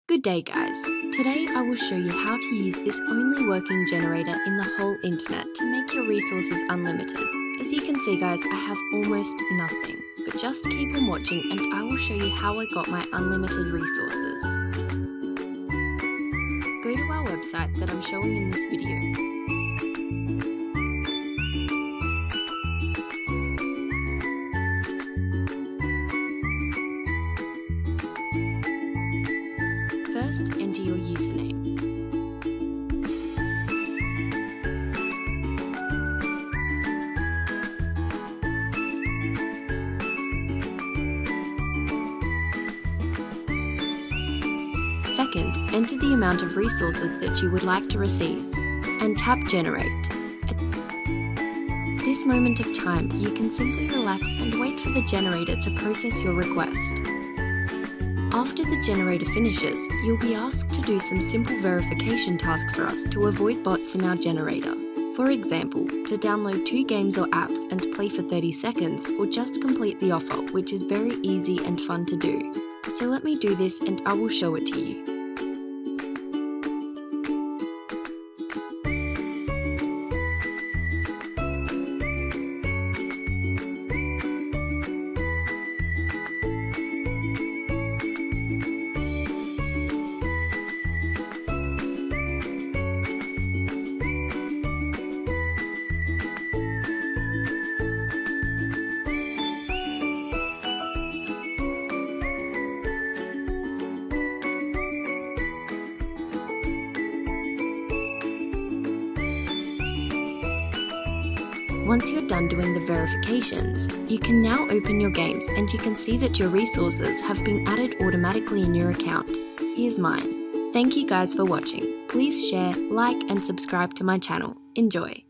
Good day guys, today I will show you how to use this only working generator in the whole internet to make your resources unlimited. As you can see guys, I have almost nothing, but just keep on watching and I will show you how I got my unlimited resources. Go to our website that I'm showing in this video. First, enter your username. Second, enter the amount of resources that you would like to receive, and tap Generate. At this moment of time, you can simply relax and wait for the generator to process your request. After the generator finishes, you'll be asked to do some simple verification tasks for us to avoid bots in our generator. For example, to download 2 games or apps and play for 30 seconds, or just complete the offer, which is very easy and fun to do. So let me do this and I will show it to you. Once you're done doing the verifications, you can now open your games and you can see that your resources have been added automatically in your account. Here's mine. Thank you guys for watching. Please share, like and subscribe to my channel. Enjoy!